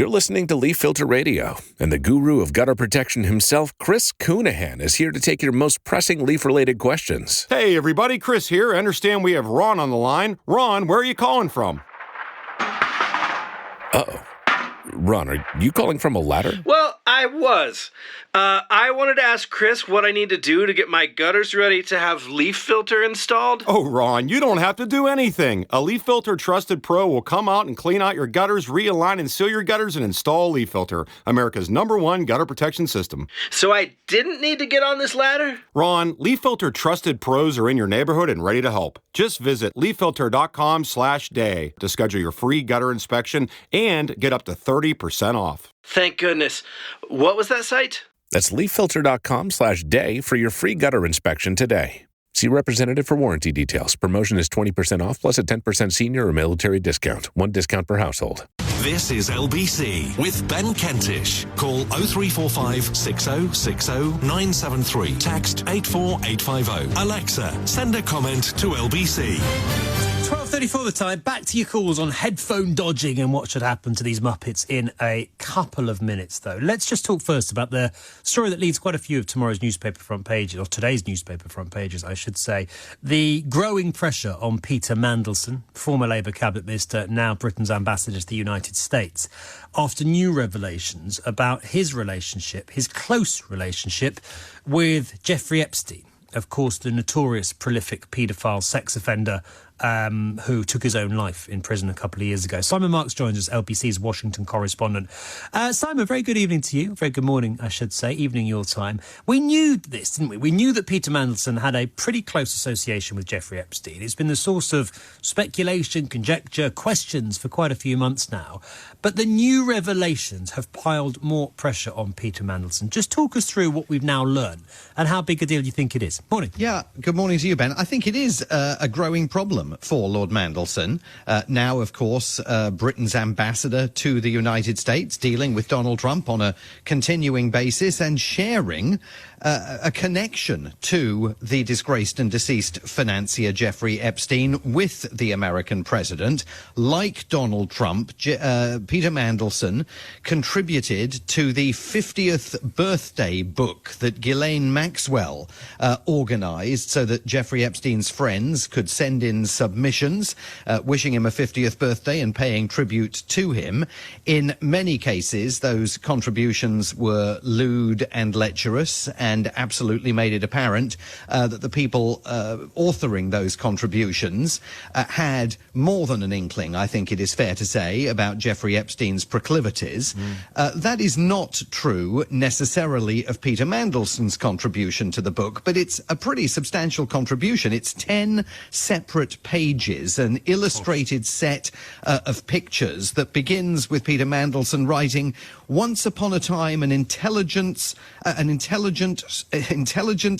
You're listening to Leaf Filter Radio, and the guru of gutter protection himself, Chris Coonahan, is here to take your most pressing leaf-related questions. Hey, everybody, Chris here. I understand we have Ron on the line. Ron, where are you calling from? Uh-oh. Ron, are you calling from a ladder? Well, I was. I wanted to ask Chris what I need to do to get my gutters ready to have Leaf Filter installed. Oh, Ron, you don't have to do anything. A Leaf Filter Trusted Pro will come out and clean out your gutters, realign and seal your gutters, and install Leaf Filter, America's #1 gutter protection system. So I didn't need to get on this ladder? Ron, Leaf Filter Trusted Pros are in your neighborhood and ready to help. Just visit leaffilter.com/day to schedule your free gutter inspection and get up to 30% off. Thank goodness. What was that site? That's leaffilter.com/day for your free gutter inspection today. See representative for warranty details. Promotion is 20% off plus a 10% senior or military discount. One discount per household. This is LBC with Ben Kentish. Call 0345 6060 973. Text 84850. Alexa, send a comment to LBC. 12:34 the time. Back to your calls on headphone dodging and what should happen to these Muppets in a couple of minutes, though. Let's just talk first about the story that leads quite a few of tomorrow's newspaper front pages, or today's newspaper front pages, I should say. The growing pressure on Peter Mandelson, former Labour cabinet minister, now Britain's ambassador to the United States, after new revelations about his relationship, his close relationship with Jeffrey Epstein. Of course, the notorious prolific paedophile sex offender who took his own life in prison a couple of years ago. Simon Marks joins us, LBC's Washington correspondent. Simon, very good evening to you. Very good morning, I should say. Evening your time. We knew this, didn't we? We knew that Peter Mandelson had a pretty close association with Jeffrey Epstein. It's been the source of speculation, conjecture, questions for quite a few months now. But the new revelations have piled more pressure on Peter Mandelson. Just talk us through what we've now learned and how big a deal you think it is. Morning. Yeah, good morning to you, Ben. I think it is a growing problem for Lord Mandelson. Now, of course, Britain's ambassador to the United States, dealing with Donald Trump on a continuing basis and sharing a connection to the disgraced and deceased financier Jeffrey Epstein with the American president. Like Donald Trump, Peter Mandelson contributed to the 50th birthday book that Ghislaine Maxwell organised so that Jeffrey Epstein's friends could send in submissions wishing him a 50th birthday and paying tribute to him. In many cases, those contributions were lewd and lecherous and absolutely made it apparent that the people authoring those contributions had more than an inkling, I think it is fair to say, about Jeffrey Epstein's proclivities. That is not true necessarily of Peter Mandelson's contribution to the book, but it's a pretty substantial contribution. It's 10 separate pages, an illustrated set of pictures that begins with Peter Mandelson writing, "Once upon a time, an intelligent,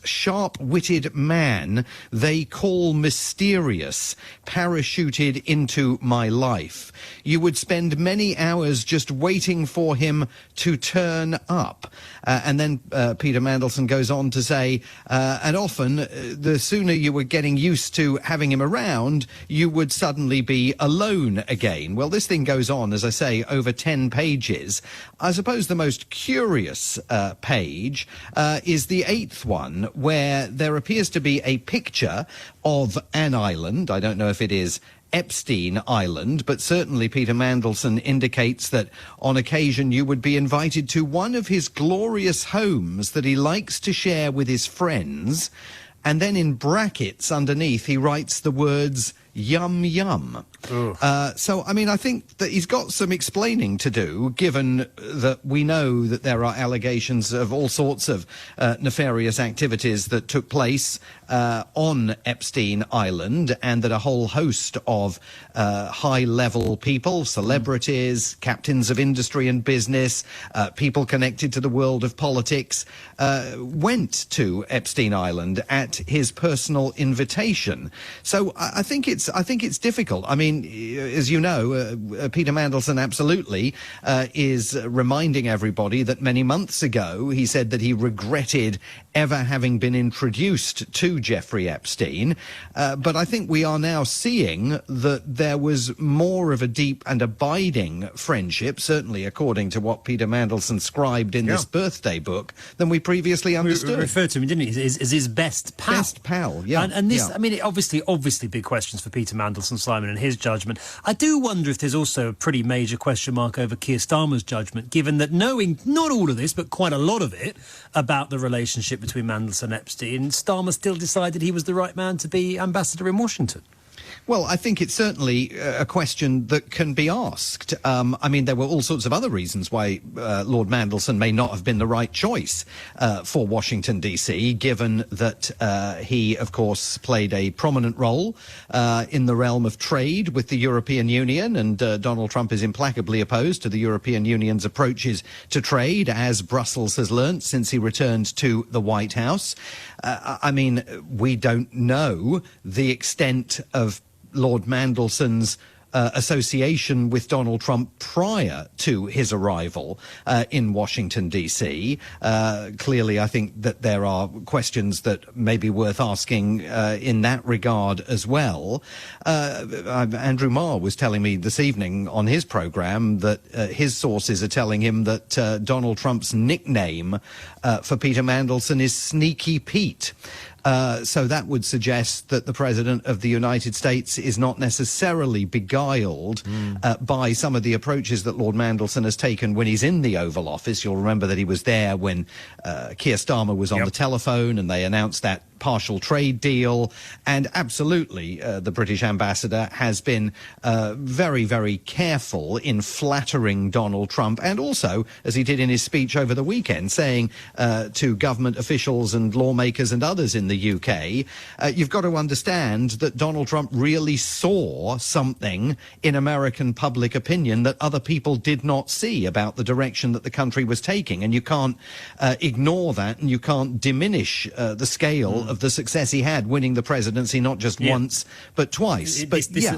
sharp-witted man they call mysterious parachuted into my life. You would spend many hours just waiting for him to turn up." And then Peter Mandelson goes on to say, and often the sooner you were getting used to having him around, you would suddenly be alone again. Well, this thing goes on, as I say, over 10 pages. I suppose the most curious page is the 8th one, where there appears to be a picture of an island. I don't know if it is Epstein Island, but certainly Peter Mandelson indicates that on occasion you would be invited to one of his glorious homes that he likes to share with his friends. And then in brackets underneath he writes the words, "Yum, yum." So, I mean, I think that he's got some explaining to do, given that we know that there are allegations of all sorts of nefarious activities that took place on Epstein Island, and that a whole host of high-level people, celebrities, captains of industry and business, people connected to the world of politics, went to Epstein Island at his personal invitation. So I think it's difficult. I mean, as you know, Peter Mandelson absolutely is reminding everybody that many months ago he said that he regretted ever having been introduced to to Jeffrey Epstein. But I think we are now seeing that there was more of a deep and abiding friendship, certainly according to what Peter Mandelson scribed in this birthday book, than we previously understood. We referred to him, didn't he, as his best pal. Best pal, yeah. And this, I mean, obviously big questions for Peter Mandelson, Simon, and his judgment. I do wonder if there's also a pretty major question mark over Keir Starmer's judgment, given that knowing not all of this, but quite a lot of it, about the relationship between Mandelson and Epstein, Starmer still decided he was the right man to be ambassador in Washington. Well, I think it's certainly a question that can be asked. I mean, there were all sorts of other reasons why Lord Mandelson may not have been the right choice for Washington, D.C., given that he, of course, played a prominent role in the realm of trade with the European Union, and Donald Trump is implacably opposed to the European Union's approaches to trade, as Brussels has learnt since he returned to the White House. I mean, we don't know the extent of Lord Mandelson's association with Donald Trump prior to his arrival in Washington, D.C. Clearly, I think that there are questions that may be worth asking in that regard as well. Andrew Marr was telling me this evening on his programme that his sources are telling him that Donald Trump's nickname for Peter Mandelson is Sneaky Pete. So that would suggest that the President of the United States is not necessarily beguiled by some of the approaches that Lord Mandelson has taken when he's in the Oval Office. You'll remember that he was there when Keir Starmer was on the telephone and they announced that partial trade deal. And absolutely, the British ambassador has been very, very careful in flattering Donald Trump, and also, as he did in his speech over the weekend, saying to government officials and lawmakers and others in the UK, you've got to understand that Donald Trump really saw something in American public opinion that other people did not see about the direction that the country was taking, and you can't ignore that, and you can't diminish the scale of the success he had winning the presidency, not just once but twice.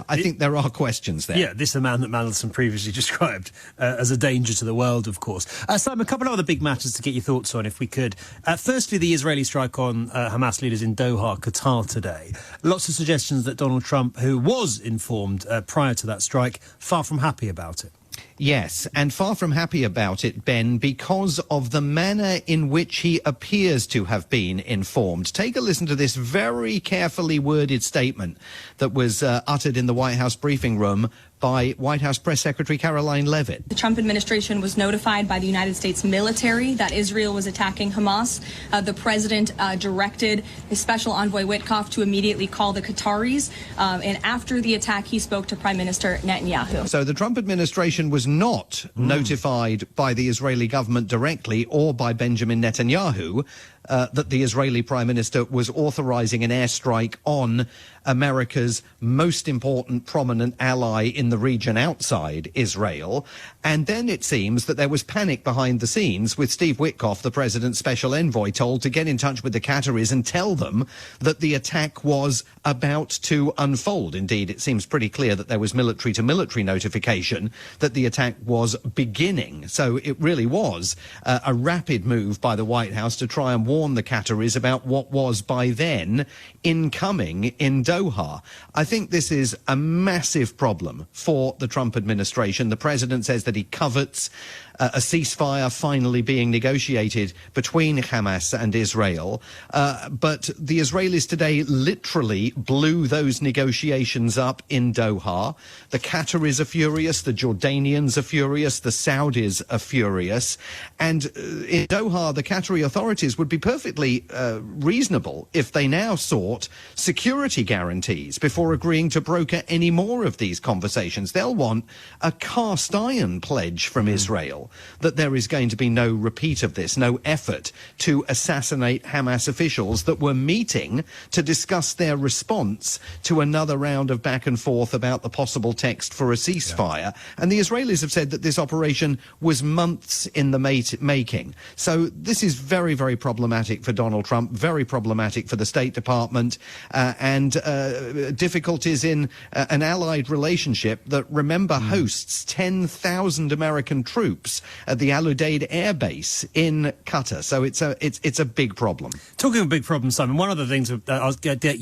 I think there are questions there. Yeah, this is a man that Mandelson previously described as a danger to the world, of course. Simon, a couple of other big matters to get your thoughts on, if we could. Firstly, the Israeli strike on Hamas leaders in Doha, Qatar today. Lots of suggestions that Donald Trump, who was informed prior to that strike, far from happy about it. Yes, and far from happy about it, Ben, because of the manner in which he appears to have been informed. Take a listen to this very carefully worded statement that was uttered in the White House briefing room by White House Press Secretary Caroline Leavitt. The Trump administration was notified by the United States military that Israel was attacking Hamas. The president directed his special envoy Witkoff to immediately call the Qataris. And after the attack, he spoke to Prime Minister Netanyahu. So the Trump administration was not notified by the Israeli government directly or by Benjamin Netanyahu that the Israeli Prime Minister was authorizing an airstrike on America's most important prominent ally in the region outside Israel. And then it seems that there was panic behind the scenes, with Steve Witkoff, the president's special envoy, told to get in touch with the Qataris and tell them that the attack was about to unfold. Indeed, it seems pretty clear that there was military-to-military notification that the attack was beginning. So it really was a rapid move by the White House to try and warn the Qataris about what was by then incoming in Doha. I think this is a massive problem for the Trump administration. The president says that he covets a ceasefire finally being negotiated between Hamas and Israel. But the Israelis today literally blew those negotiations up in Doha. The Qataris are furious, the Jordanians are furious, the Saudis are furious. And in Doha, the Qatari authorities would be perfectly reasonable if they now sought security guarantees before agreeing to broker any more of these conversations. They'll want a cast iron pledge from Israel that there is going to be no repeat of this, no effort to assassinate Hamas officials that were meeting to discuss their response to another round of back and forth about the possible text for a ceasefire. And the Israelis have said that this operation was months in the making. So this is very, very problematic. problematic for Donald Trump, very problematic for the State Department, and difficulties in an allied relationship that, remember, hosts 10,000 American troops at the Al Udeid Air Base in Qatar. So it's a big problem. Talking of a big problem, Simon, one of the things that I'll get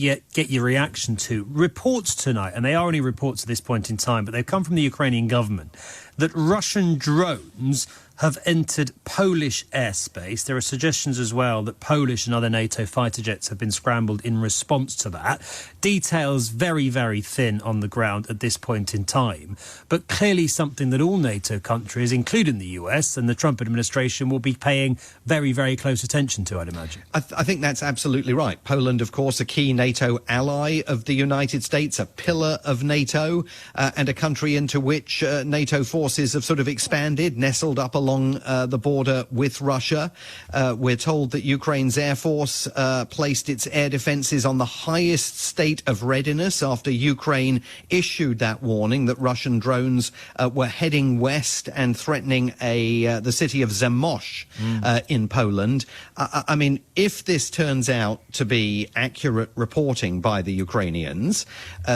your reaction to, reports tonight, and they are only reports at this point in time, but they've come from the Ukrainian government, that Russian drones have entered Polish airspace. There are suggestions as well that Polish and other NATO fighter jets have been scrambled in response to that. Details very, very thin on the ground at this point in time, but clearly something that all NATO countries, including the US and the Trump administration, will be paying very, very close attention to, I'd imagine. I think that's absolutely right. Poland, of course, a key NATO ally of the United States, a pillar of NATO, and a country into which NATO forces have sort of expanded, nestled up along the border with Russia. We're told that Ukraine's Air Force placed its air defences on the highest state of readiness after Ukraine issued that warning that Russian drones were heading west and threatening the city of Zamość in Poland. I mean, if this turns out to be accurate reporting by the Ukrainians,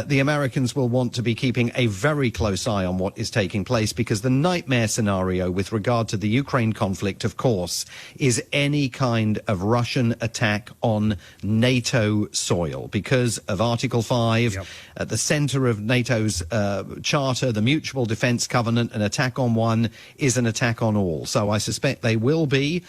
the Americans will want to be keeping a very close eye on what is taking place, because the nightmare scenario with regard to the Ukraine conflict, of course, is any kind of Russian attack on NATO soil because of Article 5. Yep. At the centre of NATO's charter, the Mutual Defence Covenant, an attack on one is an attack on all. So I suspect they will be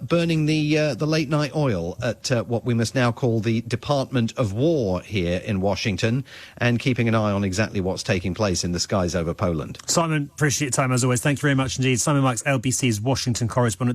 burning the late night oil at what we must now call the Department of War here in Washington, and keeping an eye on exactly what's taking place in the skies over Poland. Simon, appreciate your time as always. Thank you very much indeed. Simon Mikes, LBC's Washington correspondent.